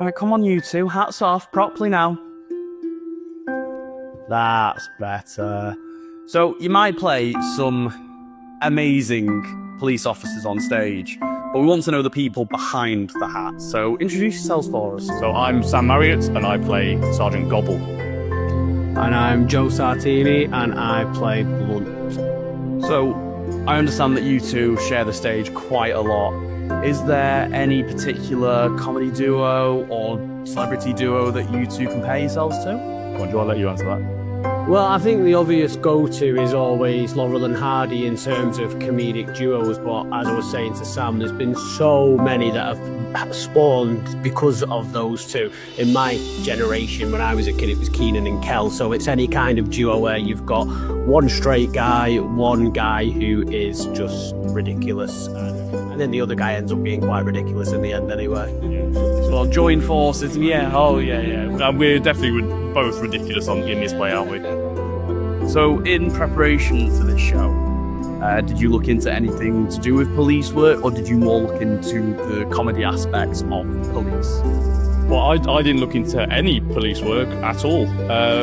Right, come on, you two. Hats off, properly now. That's better. So, you might play some amazing police officers on stage, but we want to know the people behind the hats. So, introduce yourselves for us. So I'm Sam Marriott and I play Sergeant Gobble. And I'm Joe Sartini and I play Blunt. So, I understand that you two share the stage quite a lot. Is there any particular comedy duo or celebrity duo that you two compare yourselves to? Come on, Joe, I'll let you answer that. Well, I think the obvious go-to is always Laurel and Hardy in terms of comedic duos, but as I was saying to Sam, there's been so many that have spawned because of those two. In my generation, when I was a kid, it was Keenan and Kel, so it's any kind of duo where you've got one straight guy, one guy who is just ridiculous, and then the other guy ends up being quite ridiculous in the end anyway. Well, join forces. Yeah, we're definitely both ridiculous in this way, aren't we? So, in preparation for this show, did you look into anything to do with police work, or did you more look into the comedy aspects of police? Well, I didn't look into any police work at all,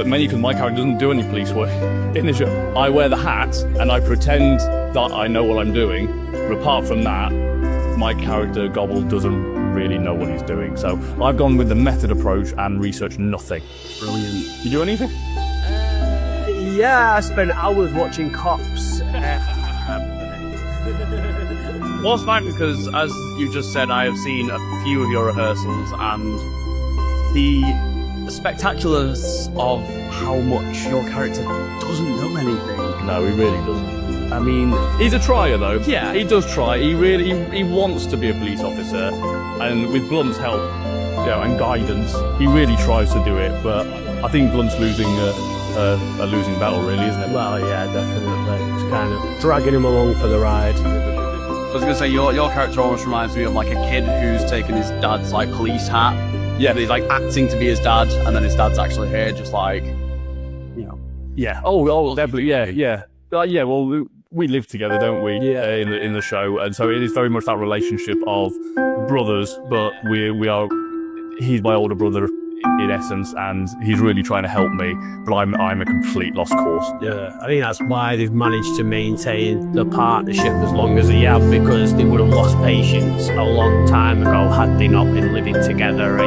mainly because my character doesn't do any police work in the show. I wear the hat and I pretend that I know what I'm doing, but apart from that, my character Gobble doesn't really know what he's doing. So I've gone with the method approach and researched nothing. Brilliant. You do anything? Yeah, I spent hours watching Cops. Well, it's fine because, as you just said, I have seen a few of your rehearsals, and the spectaculars of how much your character doesn't know anything. No, he really doesn't. I mean, He's a trier though. Yeah. He does try. He wants to be a police officer, and with Blunt's help, and guidance, he really tries to do it. But I think Blunt's losing a losing battle, really, isn't it? Well, yeah, definitely. It's kind of dragging him along for the ride. I was going to say, your character almost reminds me of like a kid who's taken his dad's like police hat. Yeah, but he's like acting to be his dad, and then his dad's actually here, just like, you know. Yeah. Oh, definitely. Yeah. Yeah. Well, we live together, don't we? Yeah. In the show, and so it is very much that relationship of brothers. But we are. He's my older brother in essence, and he's really trying to help me. But I'm a complete lost cause. Yeah, I think that's why they've managed to maintain the partnership as long as they have, because they would have lost patience a long time ago had they not been living together.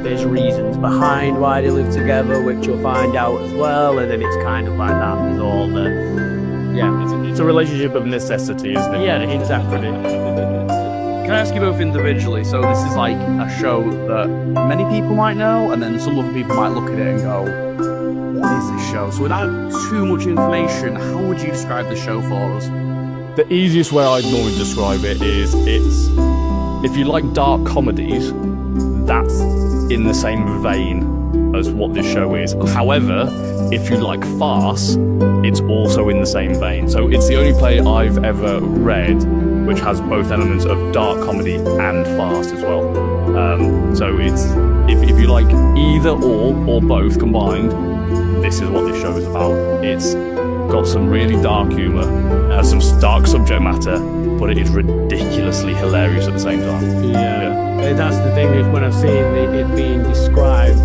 There's reasons behind why they live together, which you'll find out as well, and then it's kind of like that is all the... Yeah, it's a relationship of necessity, isn't it? Yeah, exactly. Can I ask you both individually? So this is like a show that many people might know, and then some other people might look at it and go, what is this show? So without too much information, how would you describe the show for us? The easiest way I'd normally describe it is it's, if you like dark comedies, that's in the same vein as what this show is. However, if you like farce, it's also in the same vein. So it's the only play I've ever read which has both elements of dark comedy and farce as well. So it's, if you like either or both combined, this is what this show is about. It's got some really dark humour, has some dark subject matter, but it is ridiculously hilarious at the same time. Yeah. That's the thing, is when I've seen it being described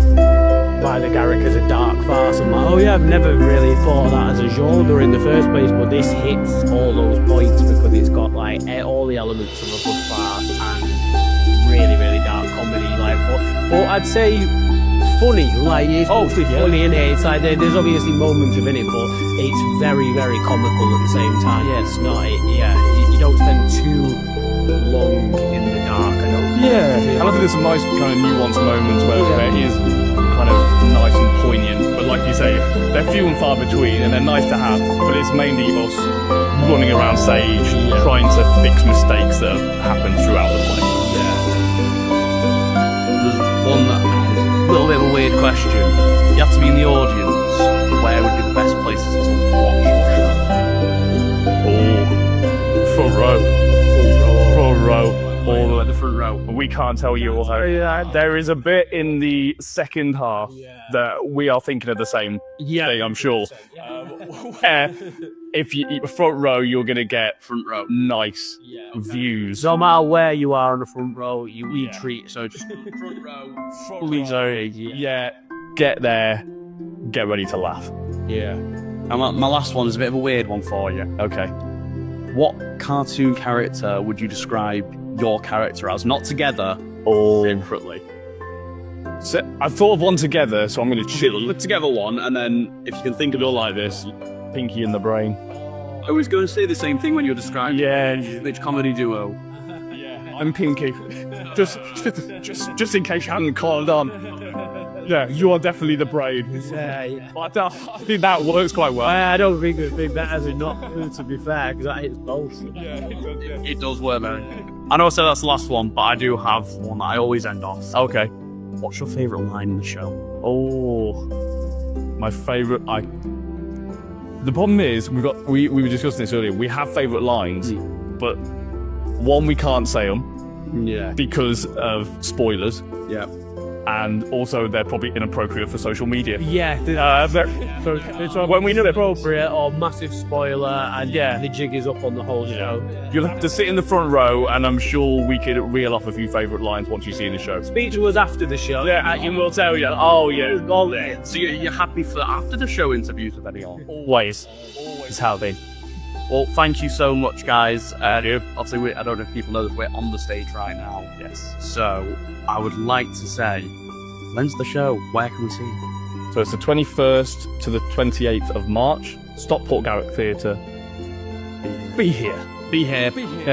by the Garrick as a dark farce, I'm like, oh yeah, I've never really thought of that as a genre in the first place, but this hits all those points because it's got like all the elements of a good farce and really, really dark comedy. Like, but I'd say funny, like it's mostly funny in it. It's like there's obviously moments within it, but it's very, very comical at the same time. Yeah, it's not. You don't spend too long in the dark. And I think there's some nice kind of nuanced moments where it is kind of nice and poignant, but like you say, they're few and far between, and they're nice to have. But it's mainly us running around stage, trying to fix mistakes that have happened throughout the play. There's one that is a little bit of a weird question. You have to be in the audience. Where would be the best places to watch your show? Oh, front row. Front row. All the way at the front row. We can't tell you all. There is a bit in the second half that we are thinking of the same thing, I'm sure. Where if you eat front row, you're gonna get Front row. nice views. No matter where you are on the front row, we treat. So just front row. Fully zoned. Yeah, get there, get ready to laugh. Yeah. And my last one is a bit of a weird one for you. Okay. What cartoon character would you describe your character as? Not together, Or separately. so I thought of one together, so I'm gonna cheat. Put together one, and then if you can think of You're it like this, pinky in the brain. I was going to say the same thing when you were describing Yeah, which comedy duo. I'm pinky. just in case you hadn't caught on. Yeah, you are definitely the brain. But I think that works quite well. I don't think it'd be better than not, to be fair, because that hits both. It does work, man. I know I said that's the last one, but I do have one that I always end off. Okay. What's your favourite line in the show? Oh, my favourite. The problem is we were discussing this earlier. We have favourite lines, but one, we can't say them Yeah. because of spoilers, Yeah. and also they're probably inappropriate for social media. Yeah. It's when we know they're appropriate or massive spoiler, and the jig is up on the whole show. You'll have to sit in the front row, and I'm sure we could reel off a few favourite lines once you see the show. Speech was after the show. Yeah, and we'll tell you. Oh yeah, So you're happy for after the show interviews with anyone? always how they. Well, thank you so much, guys. Obviously, I don't know if people know that we're on the stage right now. Yes. So I would like to say, when's the show? Where can we see it? So it's the 21st to the 28th of March, Stockport Garrick Theatre. Be here. Be here,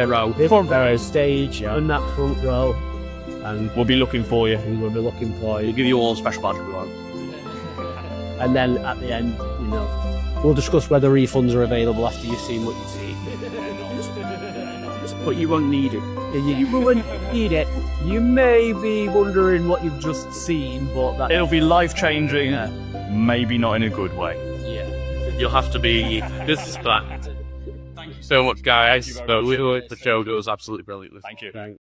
row. Front row stage, on that front row, and We'll be looking for you. we will be looking for We'll you. give you all a special badge if we want. And then at the end, we'll discuss whether refunds are available after you've seen what you've seen. But you won't need it. You won't need it. You may be wondering what you've just seen, but that It'll be life-changing, maybe not in a good way. You'll have to be disrespect. Thank you so much, guys. The show goes absolutely brilliantly. Thank you.